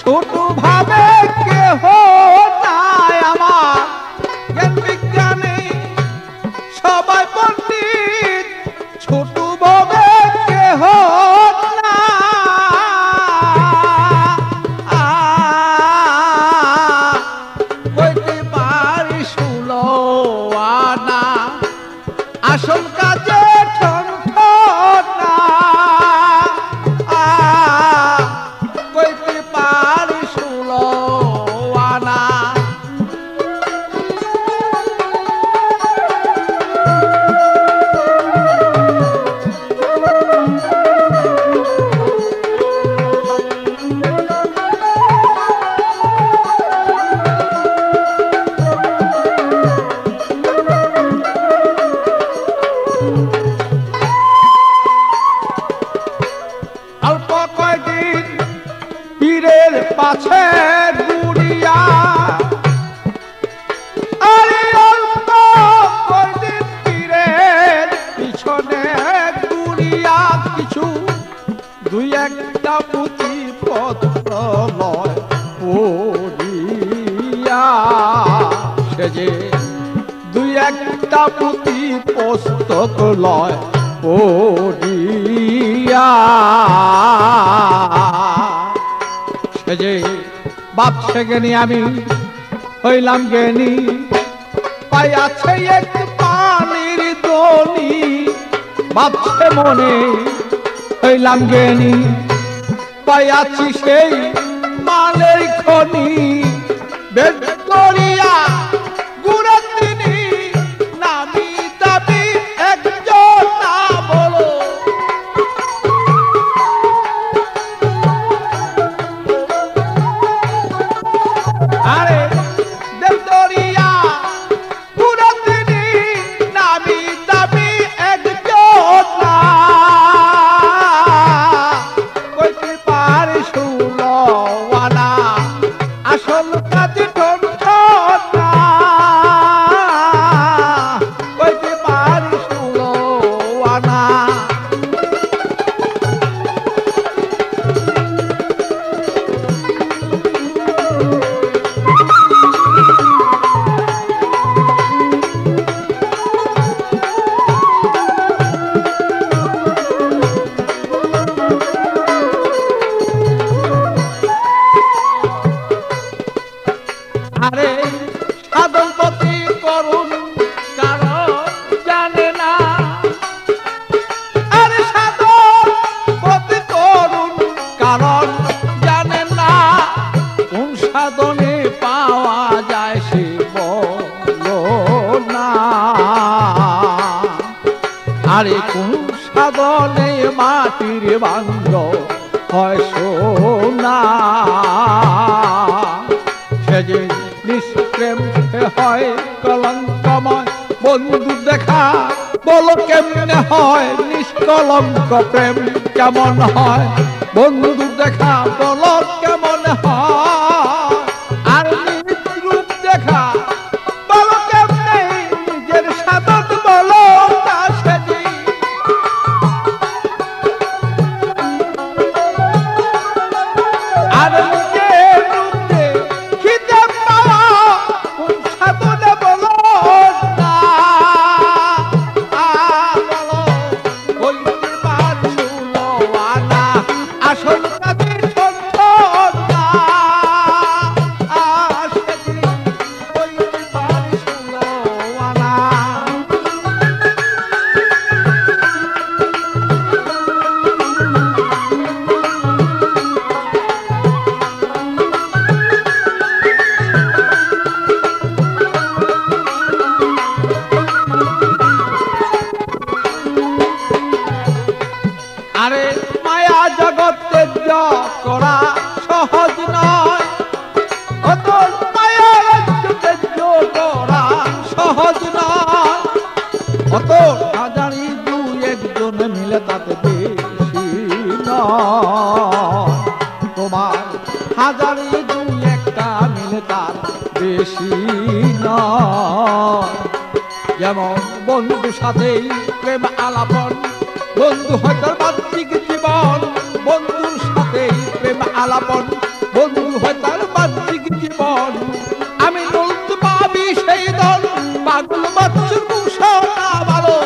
ছোট ভাবে কেহ নাই আমার জ্ঞান বিজ্ঞানে সবাই পণ্ডিত ছোট ভাবে কেহ না কইতে পারি 16 আনা আসল কাজে ঠন না কইতে পারি 16 আনা অল্প কয়দিন পীরের পাছে ঘুরিয়া আরে অল্প কয়দিন পীরের পিছনে ঘুরিয়া কিছু দুই একটা পুঁথি পত্র লয় পড়িয়া সে যে দুই একটা পুঁথি পুস্তক লয় পড়িয়া সে যে ভাবছে জ্ঞানী আমি হইলাম জ্ঞানী পাইয়াছে এক পানির দনি ভাবছে মনে হইলাম জ্ঞানী পাইয়াছি সেই মালের খনি বেদ করিয়া গুড়ের তিনি নামি দাবি একজন না বলো আরে দেব দরিয়া গুড়ের তিনি নামি দাবি একজন না কইতে পারি 16 আনা আসল কাজে ঠন না কইতে পারি 16 আনা আরে সাধন পথে করুন কারণ জানে না আরে সাধন পথে করুন কারণ জানে না কোন সাধনে পাওয়া যায় সে বলো না আরে কোন সাধনে মাটির বাঙ্গ হয় সোনা সে যে নিষ্প্রেম হয় কলঙ্কময় বন্ধু দেখা বলো কেমনে হয় নিষ্কলঙ্ক প্রেম কেমন হয় বন্ধু দেখা বলো কেমন হয় আর নিজ রূপ দেখা বলো কেমনে নিজের সাধন বলো তা সেজি আর নিজের রূপে খিদে পাওয়া কোন সাধনে বলো না বলো বলতে পারি 16 আনা আসল কাজে ঠন না সেজি বলতে পারি 16 আনা আরে মায়া জগতে করা সহজ নয় অত মায়া জগতে করা সহজ নয় অত না জানি দু একজন মিলে তাতে বেশি নয় তোমার হাজারি দু একটা মিলে তার বেশি নয় যেমন বন্ধু সাথেই প্রেম আলাপন বন্ধু হয়তো বাহ্যিক জীবন বন্ধুর সাথে প্রেম আলাপন বন্ধু পাগল বাচ্চুর ঘোষণা ভালো।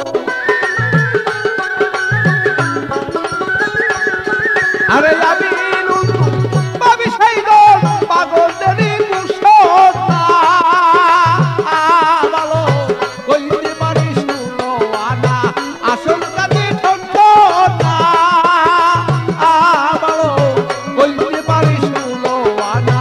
আরে আমি পাবি সেই দল পাগলদেরই ঘোষণা ভালো। কইতে পারিস ষোলো আনা আসল কাজে ঠনঠনা ভালো। কইতে পারিস ষোলো আনা।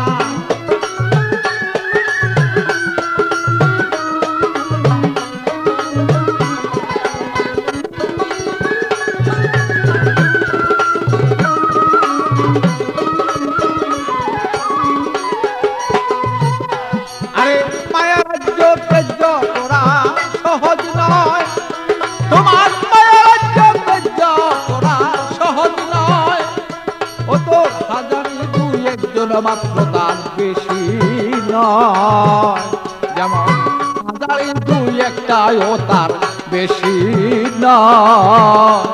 আরে মায়া রাজ্য তেজ্য করা সহজ নয়, তোমার মায়া রাজ্য তেজ্য করা সহজ নয়। ও তো হাজারি দুই একজন মাত্র তার বেশি নয়। যেমন হাজারি দুই একটাই ও তার বেশি নয়।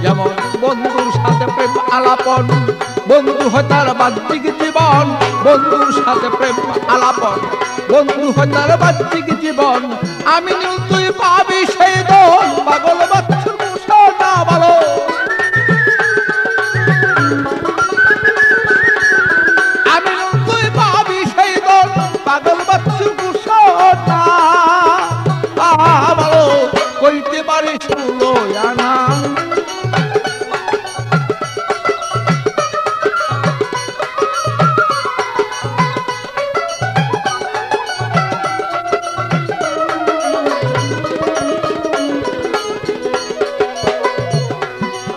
যেমন বন্ধুর সাথে প্রেম আলাপন, বন্ধু হয় তার বাহ্যিক জীবন। বন্ধুর সাথে প্রেম আলাপন, বন্ধু হয় তার বাহ্যিক জীবন। আমি নীল তুই পাবি সেই দল পাগল বাচ্চুর ঘোষণা ভালো। আমি নীল তুই পাবি সেই দল পাগল বাচ্চুর ঘোষণা ভালো। কইতে পারিস ষোলো আনা।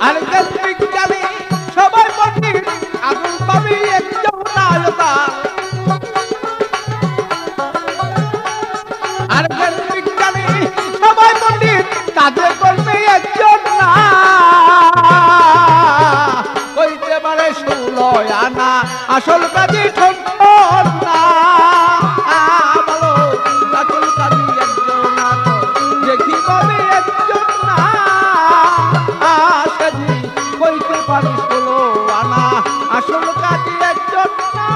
আর বিজ্ঞানী সবাই পণ্ডিত আগুন পাবি একজন নায়তা। আর বিজ্ঞানী সবাই পণ্ডিত তাদের করবে একজন না। কইতে পারে ষোলো আনা আসল কাজে ঠনঠনা ভালো। আসল কাজে একজন না দেখি পাবে একজন না। কইতে পারিস ষোলো আনা আসল কাজে একজন না।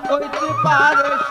কইতে পারিস